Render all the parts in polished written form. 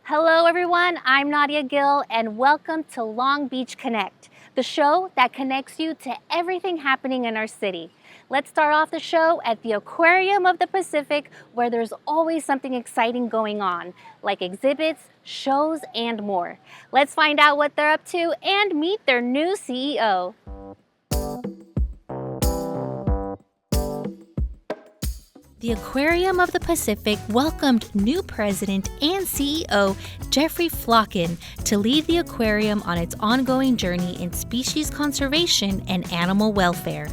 Hello everyone, I'm Nadia Gill and welcome to Long Beach Connect, the show that connects you to everything happening in our city. Let's start off the show at the Aquarium of the Pacific, where there's always something exciting going on, like exhibits, shows, and more. Let's find out what they're up to and meet their new CEO. The Aquarium of the Pacific welcomed new president and CEO Jeffrey Flocken to lead the aquarium on its ongoing journey in species conservation and animal welfare.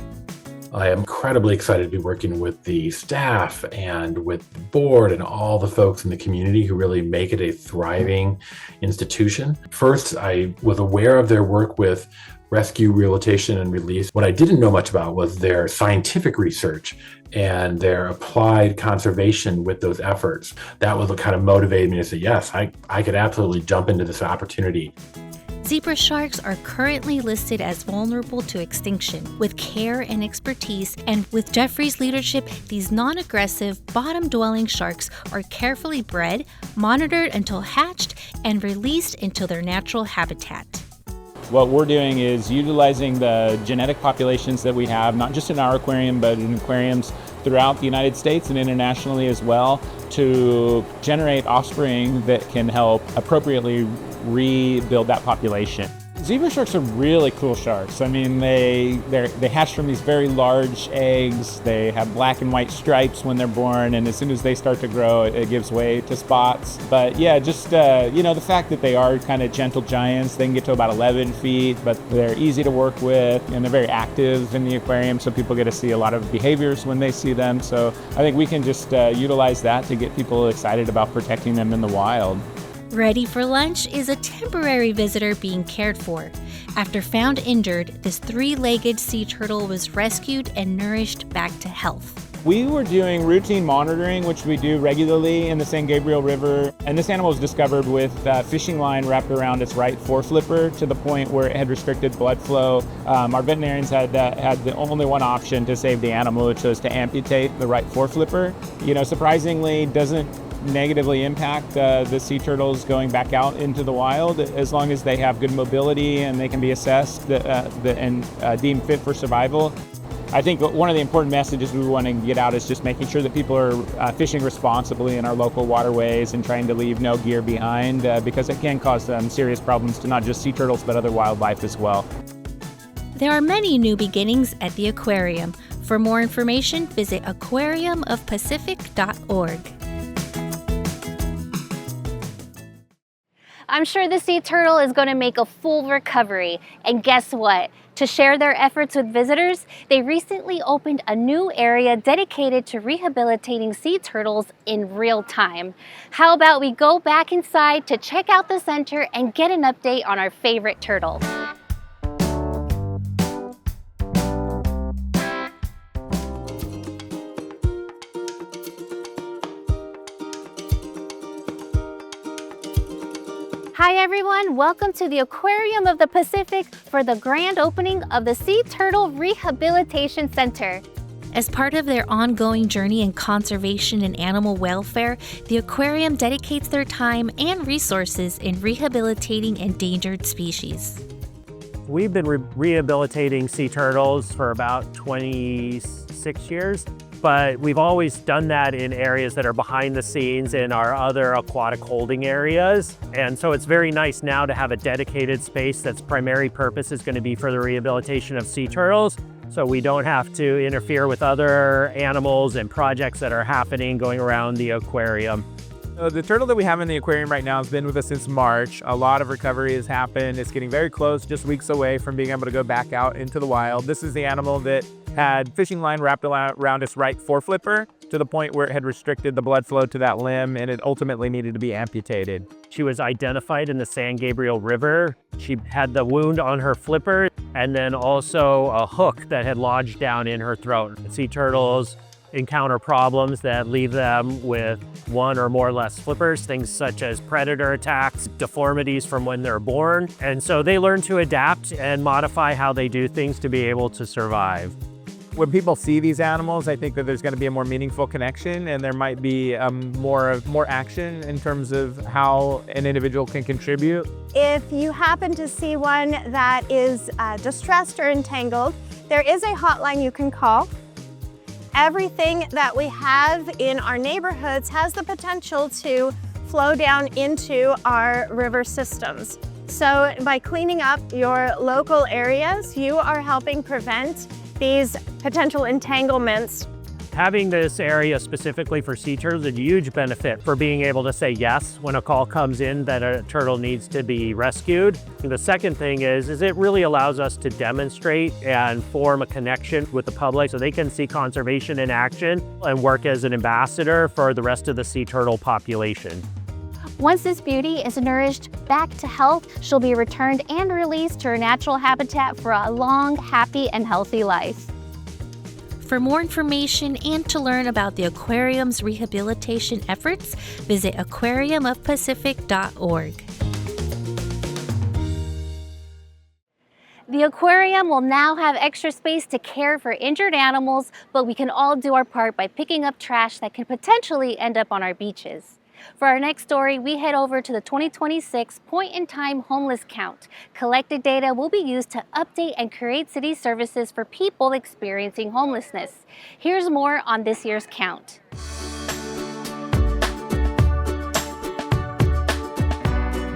I am incredibly excited to be working with the staff and with the board and all the folks in the community who really make it a thriving institution. First, I was aware of their work with rescue, rehabilitation, and release. What I didn't know much about was their scientific research and their applied conservation with those efforts. That was what kind of motivated me to say, yes, I could absolutely jump into this opportunity. Zebra sharks are currently listed as vulnerable to extinction. With care and expertise, and with Jeffrey's leadership, these non-aggressive, bottom-dwelling sharks are carefully bred, monitored until hatched, and released into their natural habitat. What we're doing is utilizing the genetic populations that we have, not just in our aquarium, but in aquariums throughout the United States and internationally as well, to generate offspring that can help appropriately rebuild that population. Zebra sharks are really cool sharks. I mean, they hatch from these very large eggs. They have black and white stripes when they're born, and as soon as they start to grow, it gives way to spots. But yeah, just the fact that they are kind of gentle giants. They can get to about 11 feet, but they're easy to work with, and they're very active in the aquarium, so people get to see a lot of behaviors when they see them. So I think we can just utilize that to get people excited about protecting them in the wild. Ready for lunch is a temporary visitor being cared for. After found injured, this three-legged sea turtle was rescued and nourished back to health. We were doing routine monitoring, which we do regularly in the San Gabriel River, and this animal was discovered with fishing line wrapped around its right foreflipper to the point where it had restricted blood flow. Our veterinarians had the only one option to save the animal, which was to amputate the right foreflipper. surprisingly doesn't negatively impact the sea turtles going back out into the wild, as long as they have good mobility and they can be assessed and deemed fit for survival. I think one of the important messages we want to get out is just making sure that people are fishing responsibly in our local waterways and trying to leave no gear behind, because it can cause serious problems to not just sea turtles but other wildlife as well. There are many new beginnings at the aquarium. For more information, visit aquariumofpacific.org. I'm sure the sea turtle is going to make a full recovery. And guess what? To share their efforts with visitors, they recently opened a new area dedicated to rehabilitating sea turtles in real time. How about we go back inside to check out the center and get an update on our favorite turtle. Hi everyone, welcome to the Aquarium of the Pacific for the grand opening of the Sea Turtle Rehabilitation Center. As part of their ongoing journey in conservation and animal welfare, the aquarium dedicates their time and resources in rehabilitating endangered species. We've been rehabilitating sea turtles for about 26 years. But we've always done that in areas that are behind the scenes in our other aquatic holding areas. And so it's very nice now to have a dedicated space that's primary purpose is going to be for the rehabilitation of sea turtles. So we don't have to interfere with other animals and projects that are happening going around the aquarium. The turtle that we have in the aquarium right now has been with us since March. A lot of recovery has happened. It's getting very close, just weeks away from being able to go back out into the wild. This is the animal that had fishing line wrapped around its right foreflipper to the point where it had restricted the blood flow to that limb, and it ultimately needed to be amputated. She was identified in the San Gabriel River. She had the wound on her flipper and then also a hook that had lodged down in her throat. Sea turtles encounter problems that leave them with one or more less flippers, things such as predator attacks, deformities from when they're born. And so they learn to adapt and modify how they do things to be able to survive. When people see these animals, I think that there's going to be a more meaningful connection, and there might be more action in terms of how an individual can contribute. If you happen to see one that is distressed or entangled, there is a hotline you can call. Everything that we have in our neighborhoods has the potential to flow down into our river systems. So by cleaning up your local areas, you are helping prevent these potential entanglements. Having this area specifically for sea turtles is a huge benefit for being able to say yes when a call comes in that a turtle needs to be rescued. And the second thing is it really allows us to demonstrate and form a connection with the public so they can see conservation in action and work as an ambassador for the rest of the sea turtle population. Once this beauty is nourished back to health, she'll be returned and released to her natural habitat for a long, happy, and healthy life. For more information and to learn about the aquarium's rehabilitation efforts, visit aquariumofpacific.org. The aquarium will now have extra space to care for injured animals, but we can all do our part by picking up trash that can potentially end up on our beaches. For our next story, we head over to the 2026 point-in-time homeless count. Collected data will be used to update and create city services for people experiencing homelessness. Here's more on this year's count.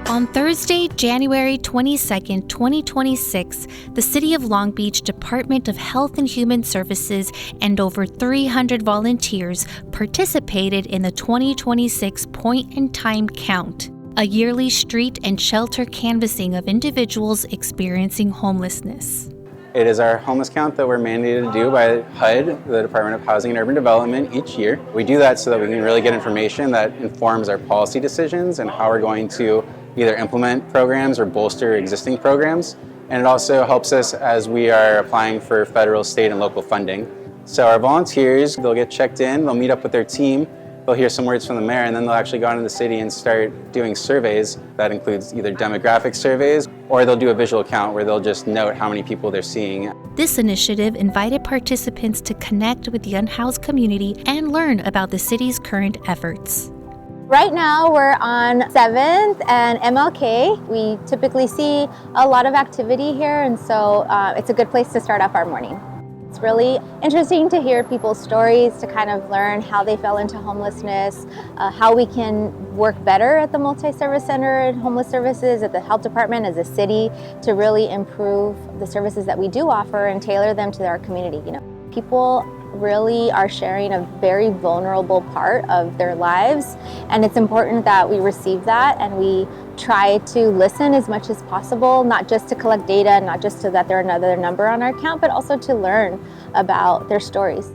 On Thursday, January 22, 2026, the City of Long Beach Department of Health and Human Services and over 300 volunteers participated in the 2026 point-in-time count, a yearly street and shelter canvassing of individuals experiencing homelessness. It is our homeless count that we're mandated to do by HUD, the Department of Housing and Urban Development, each year. We do that so that we can really get information that informs our policy decisions and how we're going to either implement programs or bolster existing programs. And it also helps us as we are applying for federal, state, and local funding. So our volunteers, they'll get checked in, they'll meet up with their team, they'll hear some words from the mayor, and then they'll actually go out into the city and start doing surveys. That includes either demographic surveys, or they'll do a visual count where they'll just note how many people they're seeing. This initiative invited participants to connect with the unhoused community and learn about the city's current efforts. Right now we're on 7th and MLK. We typically see a lot of activity here, and so it's a good place to start off our morning. It's really interesting to hear people's stories, to kind of learn how they fell into homelessness, how we can work better at the Multi-Service Center and Homeless Services, at the Health Department as a city, to really improve the services that we do offer and tailor them to our community. You know, people really are sharing a very vulnerable part of their lives, and it's important that we receive that and we try to listen as much as possible, not just to collect data, not just so that they're another number on our count, but also to learn about their stories.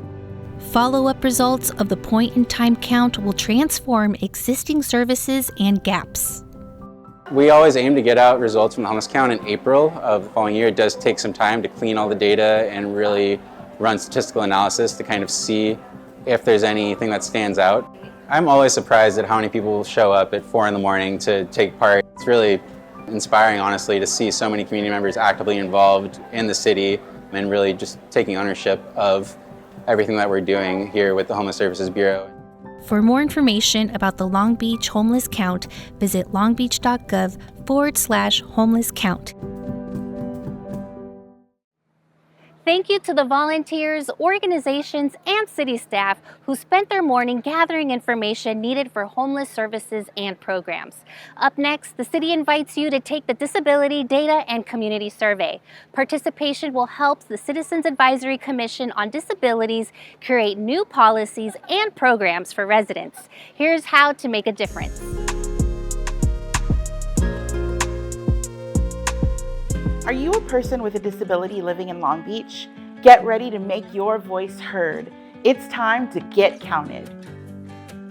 Follow-up results of the point-in-time count will transform existing services and gaps. We always aim to get out results from the homeless count in April of the following year. It does take some time to clean all the data and really run statistical analysis to kind of see if there's anything that stands out. I'm always surprised at how many people show up at 4 in the morning to take part. It's really inspiring, honestly, to see so many community members actively involved in the city and really just taking ownership of everything that we're doing here with the Homeless Services Bureau. For more information about the Long Beach Homeless Count, visit longbeach.gov/homeless count. Thank you to the volunteers, organizations, and city staff who spent their morning gathering information needed for homeless services and programs. Up next, the city invites you to take the Disability Data and Community Survey. Participation will help the Citizens Advisory Commission on Disabilities create new policies and programs for residents. Here's how to make a difference. Are you a person with a disability living in Long Beach? Get ready to make your voice heard. It's time to get counted.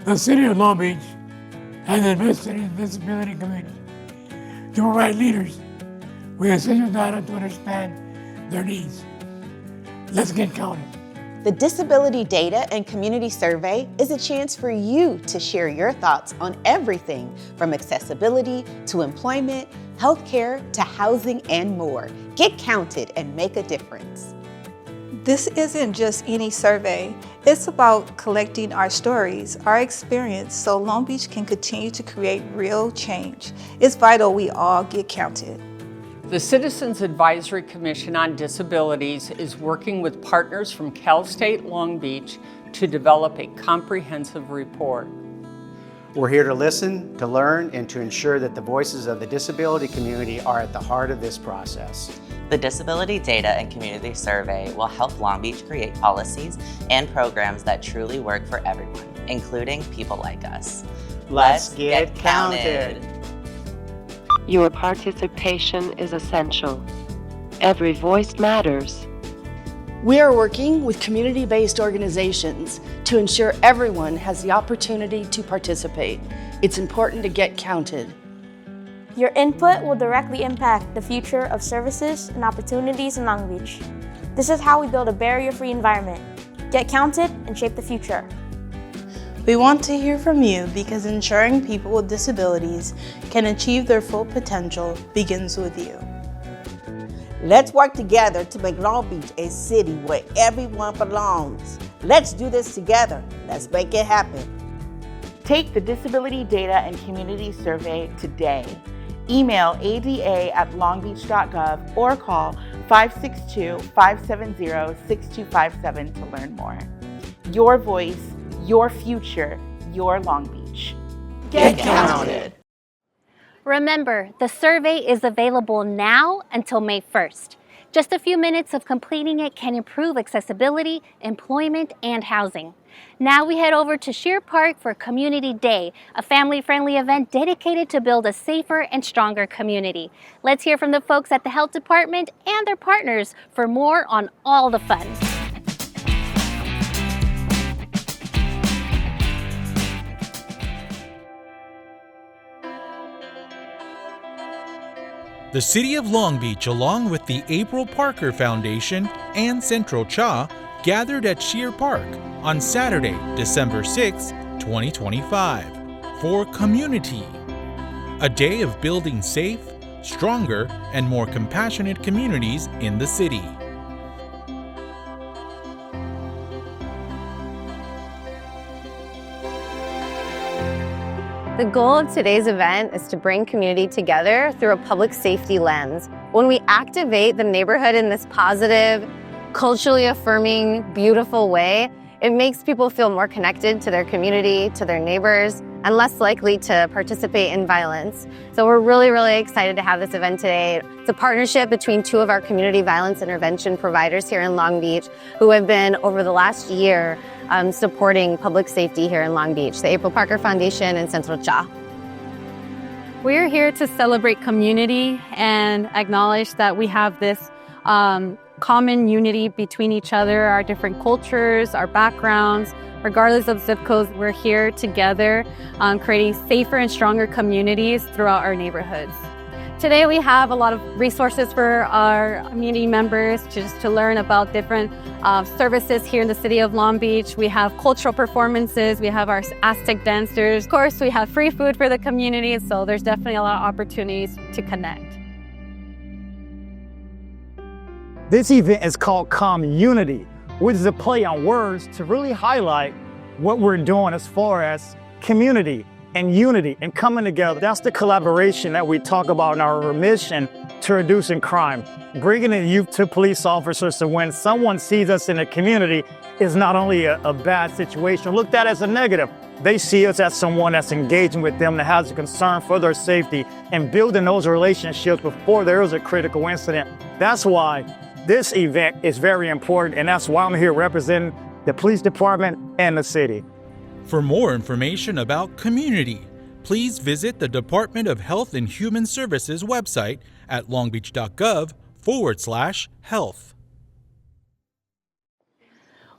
The City of Long Beach has invested in the disability community to provide leaders with essential data to understand their needs. Let's get counted. The Disability Data and Community Survey is a chance for you to share your thoughts on everything from accessibility to employment, healthcare to housing and more. Get counted and make a difference. This isn't just any survey. It's about collecting our stories, our experience, so Long Beach can continue to create real change. It's vital we all get counted. The Citizens Advisory Commission on Disabilities is working with partners from Cal State Long Beach to develop a comprehensive report. We're here to listen, to learn, and to ensure that the voices of the disability community are at the heart of this process. The Disability Data and Community Survey will help Long Beach create policies and programs that truly work for everyone, including people like us. Let's get counted. Your participation is essential. Every voice matters. We are working with community-based organizations to ensure everyone has the opportunity to participate. It's important to get counted. Your input will directly impact the future of services and opportunities in Long Beach. This is how we build a barrier-free environment. Get counted and shape the future. We want to hear from you because ensuring people with disabilities can achieve their full potential begins with you. Let's work together to make Long Beach a city where everyone belongs. Let's do this together. Let's make it happen. Take the Disability Data and Community Survey today. Email ada@longbeach.gov or call 562-570-6257 to learn more. Your voice, your future, your Long Beach. Get counted. Remember, the survey is available now until May 1st. Just a few minutes of completing it can improve accessibility, employment, and housing. Now we head over to Shear Park for Community Day, a family-friendly event dedicated to build a safer and stronger community. Let's hear from the folks at the Health Department and their partners for more on all the fun. The City of Long Beach, along with the April Parker Foundation and Central Cha, gathered at Shear Park on Saturday, December 6, 2025, for Comm-Unity, a day of building safe, stronger, and more compassionate communities in the city. The goal of today's event is to bring community together through a public safety lens. When we activate the neighborhood in this positive, culturally affirming, beautiful way, it makes people feel more connected to their community, to their neighbors, and less likely to participate in violence. So we're really excited to have this event today. It's a partnership between two of our community violence intervention providers here in Long Beach who have been, over the last year, supporting public safety here in Long Beach, the April Parker Foundation and Central Cha. We're here to celebrate community and acknowledge that we have this common unity between each other, our different cultures, our backgrounds. Regardless of zip codes, we're here together creating safer and stronger communities throughout our neighborhoods. Today we have a lot of resources for our community members to learn about different services here in the city of Long Beach. We have cultural performances, we have our Aztec dancers. Of course, we have free food for the community, so there's definitely a lot of opportunities to connect. This event is called Comm-Unity, which is a play on words to really highlight what we're doing as far as community and unity and coming together. That's the collaboration that we talk about in our mission to reducing crime. Bringing in youth to police officers, so when someone sees us in a community, is not only a bad situation looked at as a negative. They see us as someone that's engaging with them, that has a concern for their safety and building those relationships before there is a critical incident. That's why this event is very important, and that's why I'm here representing the police department and the city. For more information about Comm-Unity, please visit the Department of Health and Human Services website at longbeach.gov/health.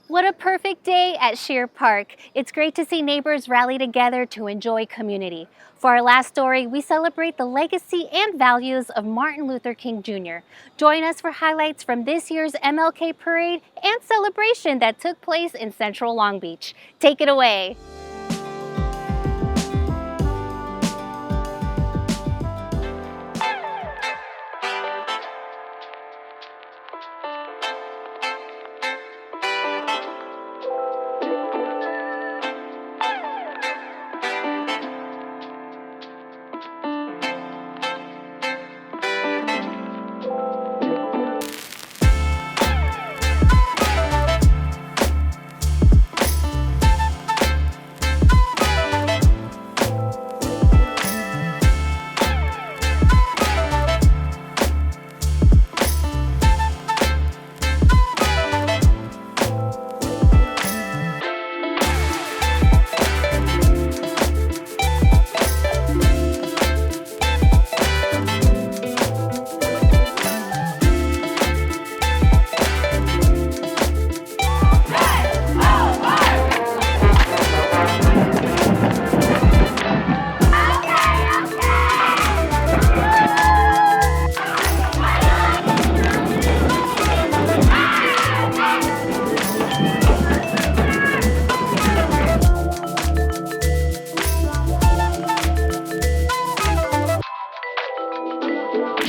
What a perfect day at Shear Park. It's great to see neighbors rally together to enjoy community. For our last story, we celebrate the legacy and values of Martin Luther King Jr. Join us for highlights from this year's MLK Parade and celebration that took place in Central Long Beach. Take it away.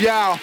Yo.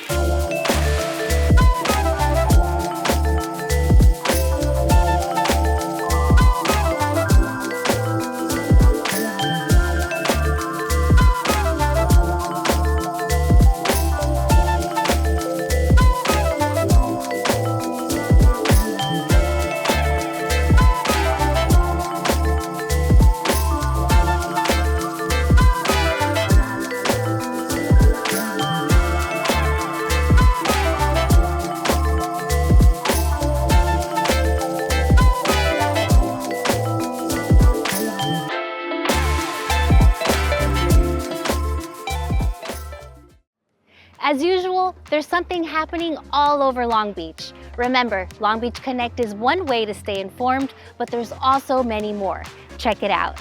As usual, there's something happening all over Long Beach. Remember, Long Beach Connect is one way to stay informed, but there's also many more. Check it out.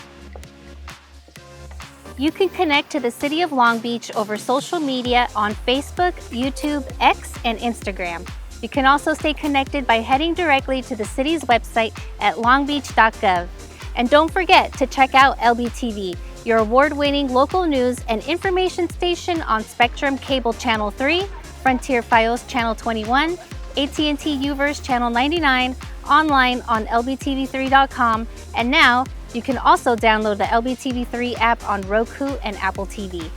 You can connect to the City of Long Beach over social media on Facebook, YouTube, X, and Instagram. You can also stay connected by heading directly to the city's website at longbeach.gov. And don't forget to check out LBTV, your award-winning local news and information station on Spectrum Cable Channel 3, Frontier Fios Channel 21, AT&T Uverse Channel 99, online on lbtv3.com, and now you can also download the LBTV3 app on Roku and Apple TV.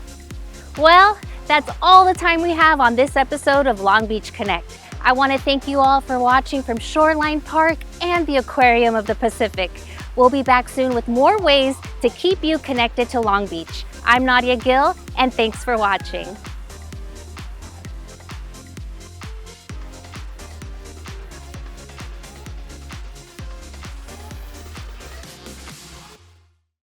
Well, that's all the time we have on this episode of Long Beach Connect. I want to thank you all for watching from Shoreline Park and the Aquarium of the Pacific. We'll be back soon with more ways to keep you connected to Long Beach. I'm Nadia Gill, and thanks for watching.